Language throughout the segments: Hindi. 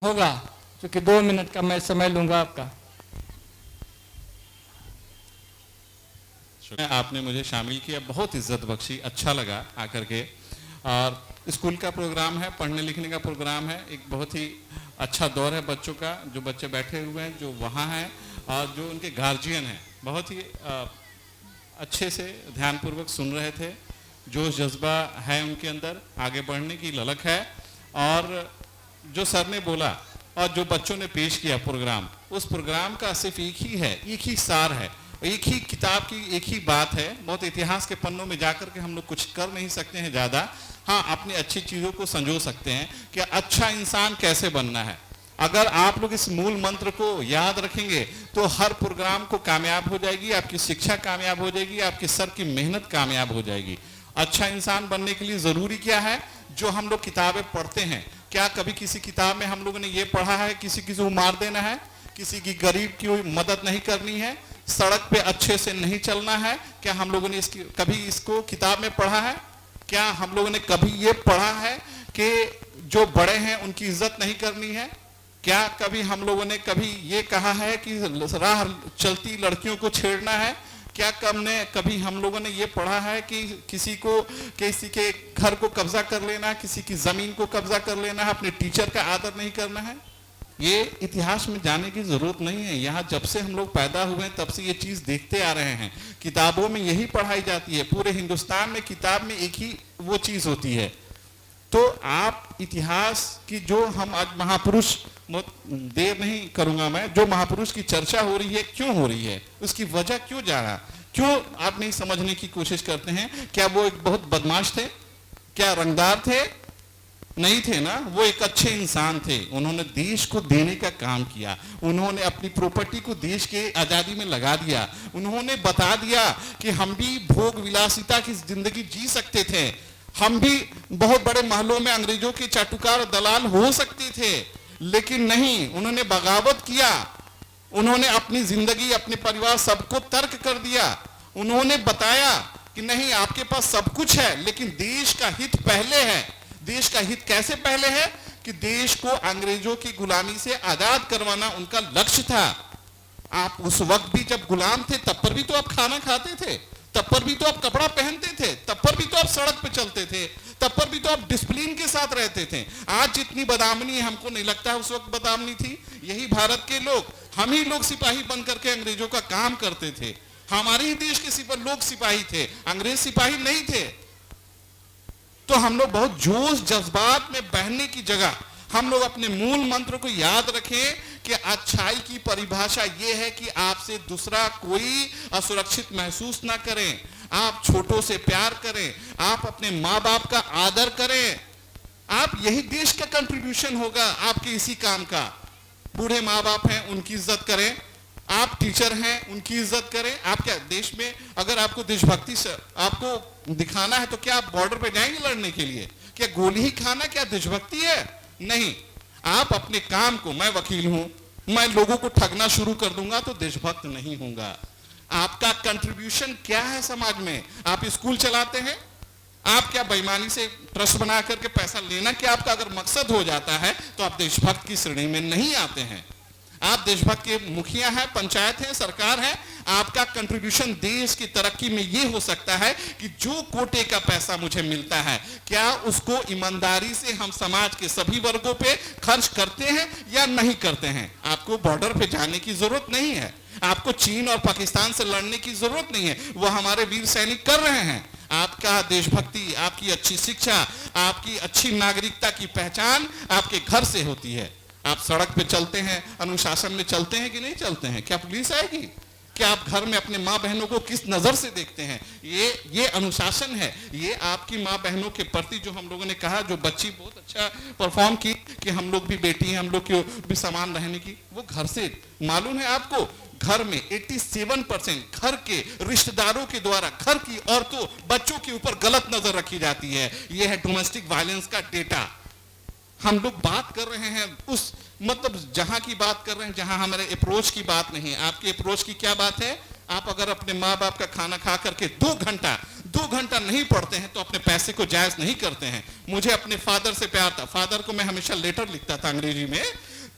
होगा, क्योंकि 2 मिनट का मैं समय लूंगा आपका। आपने मुझे शामिल किया, बहुत इज्जत बख्शी, अच्छा लगा आकर के। और स्कूल का प्रोग्राम है, पढ़ने लिखने का प्रोग्राम है, एक बहुत ही अच्छा दौर है बच्चों का। जो बच्चे बैठे हुए हैं, जो वहाँ हैं और जो उनके गार्जियन हैं, बहुत ही अच्छे से ध्यानपूर्वक सुन रहे थे। जोश जज्बा है उनके अंदर, आगे बढ़ने की ललक है। और जो सर ने बोला और जो बच्चों ने पेश किया प्रोग्राम, उस प्रोग्राम का सिर्फ एक ही है, एक ही सार है, एक ही किताब की एक ही बात है। बहुत इतिहास के पन्नों में जाकर के हम लोग कुछ कर नहीं सकते हैं ज़्यादा, हाँ अपनी अच्छी चीज़ों को संजो सकते हैं कि अच्छा इंसान कैसे बनना है। अगर आप लोग इस मूल मंत्र को याद रखेंगे तो हर प्रोग्राम को कामयाब हो जाएगी, आपकी शिक्षा कामयाब हो जाएगी, आपकी सर की मेहनत कामयाब हो जाएगी। अच्छा इंसान बनने के लिए ज़रूरी क्या है? जो हम लोग किताबें पढ़ते हैं, क्या कभी किसी किताब में हम लोगों ने ये पढ़ा है किसी को मार देना है, किसी की गरीब की मदद नहीं करनी है, सड़क पे अच्छे से नहीं चलना है? क्या हम लोगों ने कभी इसको किताब में पढ़ा है? क्या हम लोगों ने कभी ये पढ़ा है कि जो बड़े हैं उनकी इज्जत नहीं करनी है? क्या कभी हम लोगों ने कभी ये कहा है कि राह चलती लड़कियों को छेड़ना है? क्या कभी हम लोगों ने ये पढ़ा है कि किसी के घर को कब्जा कर लेना, किसी की जमीन को कब्जा कर लेना है, अपने टीचर का आदर नहीं करना है? ये इतिहास में जाने की जरूरत नहीं है। यहाँ जब से हम लोग पैदा हुए हैं तब से ये चीज देखते आ रहे हैं, किताबों में यही पढ़ाई जाती है। पूरे हिंदुस्तान में किताब में एक ही वो चीज होती है। तो आप इतिहास की जो हम आज महापुरुष, देर नहीं करूंगा मैं, जो महापुरुष की चर्चा हो रही है, क्यों हो रही है, उसकी वजह क्यों जा रहा, क्यों आप नहीं समझने की कोशिश करते हैं? क्या वो एक बहुत बदमाश थे? क्या रंगदार थे? नहीं थे ना, वो एक अच्छे इंसान थे। उन्होंने देश को देने का काम किया, उन्होंने अपनी प्रॉपर्टी को देश के आजादी में लगा दिया, उन्होंने बता दिया कि हम भी भोग विलासिता की जिंदगी जी सकते थे, हम भी बहुत बड़े महलों में अंग्रेजों के चाटुकार दलाल हो सकते थे। लेकिन नहीं, उन्होंने बगावत किया, उन्होंने अपनी जिंदगी, अपने परिवार सबको तर्क कर दिया। उन्होंने बताया कि नहीं, आपके पास सब कुछ है लेकिन देश का हित पहले है। देश का हित कैसे पहले है? कि देश को अंग्रेजों की गुलामी से आजाद करवाना उनका लक्ष्य था। आप उस वक्त भी जब गुलाम थे तब पर भी तो आप खाना खाते थे, तब पर भी तो आप कपड़ा पहनते थे, तब पर भी तो आप सड़क पे चलते थे, तब पर भी तो आप डिसिप्लिन के साथ रहते थे। आज जितनी बदनामी हमको नहीं लगता है उस वक्त बदनामी थी। यही भारत के लोग, हम ही लोग सिपाही बन करके अंग्रेजों का काम करते थे। हमारे ही देश के लोग सिपाही थे, अंग्रेज सिपाही नहीं थे। तो हम लोग बहुत जोश जज्बात में बहने की जगह हम लोग अपने मूल मंत्र को याद रखें कि अच्छाई की परिभाषा यह है कि आपसे दूसरा कोई असुरक्षित महसूस ना करें, आप छोटों से प्यार करें, आप अपने माँ बाप का आदर करें। आप, यही देश का कंट्रीब्यूशन होगा आपके इसी काम का। बूढ़े माँ बाप हैं, उनकी इज्जत करें, आप टीचर हैं, उनकी इज्जत करें। आप क्या देश में अगर आपको देशभक्ति से आपको दिखाना है तो क्या आप बॉर्डर पे जाएंगे लड़ने के लिए? क्या गोली ही खाना क्या देशभक्ति है? नहीं। आप अपने काम को, मैं वकील हूं, मैं लोगों को ठगना शुरू कर दूंगा तो देशभक्त नहीं होऊंगा। आपका कंट्रीब्यूशन क्या है समाज में? आप स्कूल चलाते हैं, आप क्या बेईमानी से ट्रस्ट बना करके पैसा लेना क्या आपका अगर मकसद हो जाता है तो आप देशभक्त की श्रेणी में नहीं आते हैं। आप देशभक्त के मुखिया हैं, पंचायत है, सरकार है। आपका कंट्रीब्यूशन देश की तरक्की में यह हो सकता है कि जो कोटे का पैसा मुझे मिलता है, क्या उसको ईमानदारी से हम समाज के सभी वर्गों पे खर्च करते हैं या नहीं करते हैं? आपको बॉर्डर पे जाने की जरूरत नहीं है, आपको चीन और पाकिस्तान से लड़ने की जरूरत नहीं है, वह हमारे वीर सैनिक कर रहे हैं। आपका देशभक्ति, आपकी अच्छी शिक्षा, आपकी अच्छी नागरिकता की पहचान आपके घर से होती है। आप सड़क पे चलते हैं, अनुशासन में चलते हैं कि नहीं चलते हैं? क्या पुलिस आएगी? क्या आप घर में अपने माँ बहनों को किस नजर से देखते हैं? ये अनुशासन है। ये आपकी माँ बहनों के प्रति जो हम लोगों ने कहा, जो बच्ची बहुत अच्छा परफॉर्म की कि हम लोग भी बेटी हैं, हम लोग की भी समान रहने की, वो घर से मालूम है आपको। घर में 87% घर के रिश्तेदारों के द्वारा घर की औरतों, बच्चों के ऊपर गलत नजर रखी जाती है। यह है डोमेस्टिक वायलेंस का डेटा। हम लोग बात कर रहे हैं उस, मतलब जहां की बात कर रहे हैं जहां हमारे अप्रोच की बात नहीं है। आपके अप्रोच की क्या बात है? आप अगर अपने माँ बाप का खाना खा करके 2 घंटा नहीं पढ़ते हैं तो अपने पैसे को जायज नहीं करते हैं। मुझे अपने फादर से प्यार था, फादर को मैं हमेशा लेटर लिखता था अंग्रेजी में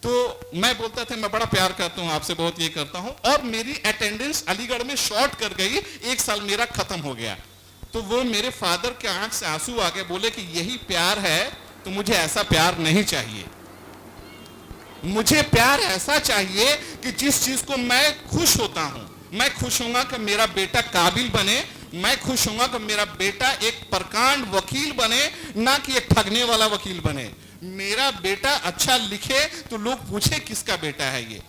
तो मैं बोलता था मैं बड़ा प्यार करता हूं आपसे, बहुत ये करता हूं, और मेरी अटेंडेंस अलीगढ़ में शॉर्ट कर गई, 1 साल मेरा खत्म हो गया। तो वो मेरे फादर के आंख से आंसू आ गए, बोले कि यही प्यार है, तो मुझे ऐसा प्यार नहीं चाहिए। मुझे प्यार ऐसा चाहिए कि जिस चीज को मैं खुश होता हूं, मैं खुश होऊंगा कि मेरा बेटा काबिल बने, मैं खुश होऊंगा कि मेरा बेटा एक प्रकांड वकील बने, ना कि एक ठगने वाला वकील बने। मेरा बेटा अच्छा लिखे तो लोग पूछे किसका बेटा है ये।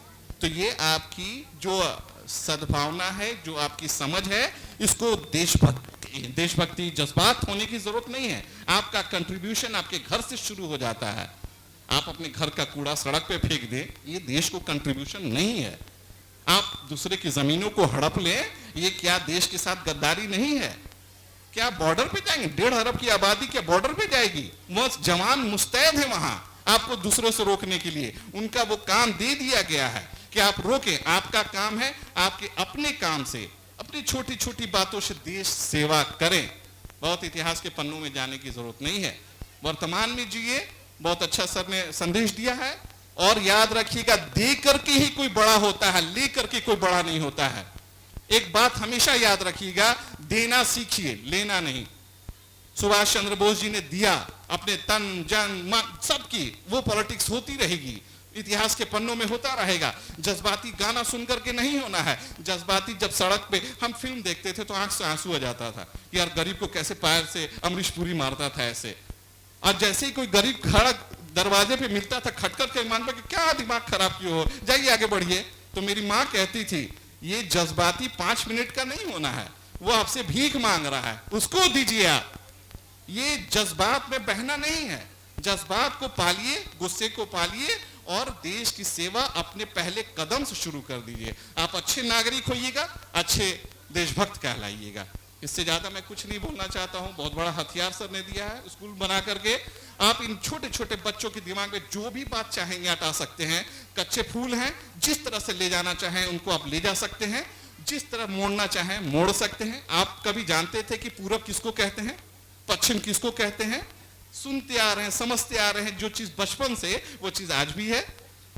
तो ये आपकी जो सद्भावना है, जो आपकी समझ है, इसको देशभक्ति जज्बात होने की जरूरत नहीं है। आपका कंट्रीब्यूशन आपके घर से शुरू हो जाता है। आप अपने घर का कूड़ा सड़क पे फेंक दें, ये देश को कंट्रीब्यूशन नहीं है। आप दूसरे की जमीनों को हड़प लें, ये क्या देश के साथ गद्दारी नहीं है? क्या बॉर्डर पे जाएंगे? 1.5 अरब की आबादी क्या बॉर्डर पे जाएगी? वो जवान मुस्तैद है वहां आपको दूसरों से रोकने के लिए। उनका वो काम दे दिया गया है कि आप रोकें। आपका काम है आपके अपने काम से, अपनी छोटी छोटी बातों से देश सेवा करें। बहुत इतिहास के पन्नों में जाने की जरूरत नहीं है, वर्तमान में जिए। बहुत अच्छा सर ने संदेश दिया है। और याद रखिएगा, दे करके ही कोई बड़ा होता है, ले करके कोई बड़ा नहीं होता है। एक बात हमेशा याद रखिएगा, देना सीखिए, लेना नहीं। सुभाष चंद्र बोस जी ने दिया, अपने तन जन मन सबकी, वो पॉलिटिक्स होती रहेगी, इतिहास के पन्नों में होता रहेगा। जज्बाती गाना सुन करके नहीं होना है। जज्बाती जब सड़क पे हम फिल्म देखते थे तो आंख से आंसू आ जाता था, यार गरीब को कैसे पैर से अमरीश पुरी मारता था ऐसे। और जैसे ही कोई गरीब खड़ा दरवाजे पे मिलता था, खटकर के मांगता कि क्या दिमाग खराब क्यों हो, जाइए आगे बढ़िए। तो मेरी माँ कहती थी, ये जज्बाती 5 मिनट का नहीं होना है, वो आपसे भीख मांग रहा है, उसको दीजिए आप। ये जज्बात में बहना नहीं है। जज्बात को पालिए, गुस्से को पालिए और देश की सेवा अपने पहले कदम से शुरू कर दीजिए। आप अच्छे नागरिक होइएगा, अच्छे देशभक्त कहलाइएगा। इससे ज्यादा मैं कुछ नहीं बोलना चाहता हूं। बहुत बड़ा हथियार सर ने दिया है स्कूल बना करके। आप इन छोटे छोटे बच्चों के दिमाग में जो भी बात चाहेंगे हटा सकते हैं। कच्चे फूल हैं, जिस तरह से ले जाना चाहें उनको आप ले जा सकते हैं, जिस तरह मोड़ना चाहें मोड़ सकते हैं। आप कभी जानते थे कि पूरब किसको कहते हैं, पश्चिम किसको कहते हैं? सुनते आ रहे हैं, समझते आ रहे हैं। जो चीज बचपन से, वो चीज आज भी है।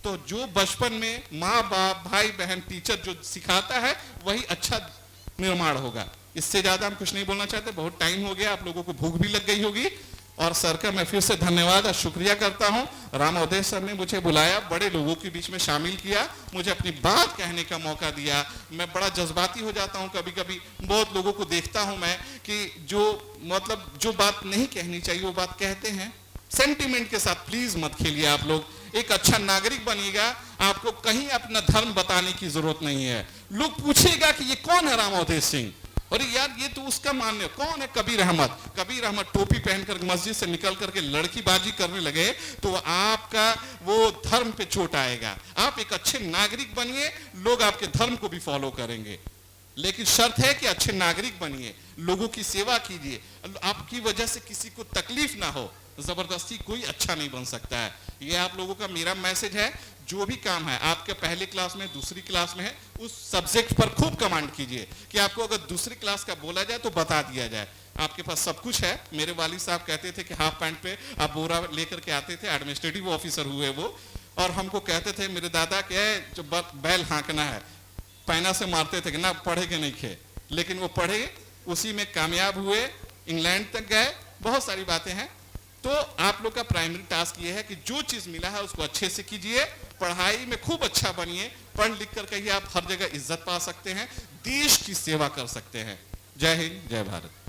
तो जो बचपन में माँ बाप, भाई बहन, टीचर जो सिखाता है, वही अच्छा निर्माण होगा। इससे ज्यादा हम कुछ नहीं बोलना चाहते। बहुत टाइम हो गया, आप लोगों को भूख भी लग गई होगी। और सर का मैं फिर से धन्यवाद और शुक्रिया करता हूं। राम उदय सर ने मुझे बुलाया, बड़े लोगों के बीच में शामिल किया, मुझे अपनी बात कहने का मौका दिया। मैं बड़ा जज्बाती हो जाता हूं कभी कभी। बहुत लोगों को देखता हूं मैं कि जो बात नहीं कहनी चाहिए वो बात कहते हैं। सेंटिमेंट के साथ प्लीज मत खेलिए। आप लोग एक अच्छा नागरिक बनिएगा। आपको कहीं अपना धर्म बताने की जरूरत नहीं है। लोग पूछेगा कि ये कौन है राम उदय सिंह, अरे यार ये तो उसका मान्य। कौन है कबीर अहमद? कबीर अहमद टोपी पहनकर मस्जिद से निकल करके लड़कीबाजी करने लगे तो आपका वो धर्म पे चोट आएगा। आप एक अच्छे नागरिक बनिए, लोग आपके धर्म को भी फॉलो करेंगे। लेकिन शर्त है कि अच्छे नागरिक बनिए, लोगों की सेवा कीजिए। आपकी वजह से किसी को तकलीफ ना हो। जबरदस्ती कोई अच्छा नहीं बन सकता है। ये आप लोगों का मेरा मैसेज है। जो भी काम है आपके पहले क्लास में, दूसरी क्लास में है, उस सब्जेक्ट पर खूब कमांड कीजिए कि आपको अगर दूसरी क्लास का बोला जाए तो बता दिया जाए। आपके पास सब कुछ है। मेरे वालिद साहब कहते थे कि हाफ पैंट पे आप बोरा लेकर के आते थे, एडमिनिस्ट्रेटिव ऑफिसर हुए वो, और हमको कहते थे मेरे दादा के जो बैल हाँकना है, पैना से मारते थे कि ना पढ़े के नहीं खे। लेकिन वो पढ़े, उसी में कामयाब हुए, इंग्लैंड तक गए। बहुत सारी बातें हैं। तो आप लोग का प्राइमरी टास्क ये है कि जो चीज मिला है उसको अच्छे से कीजिए, पढ़ाई में खूब अच्छा बनिए। पढ़ लिख कर कहीं आप हर जगह इज्जत पा सकते हैं, देश की सेवा कर सकते हैं। जय हिंद, जय भारत।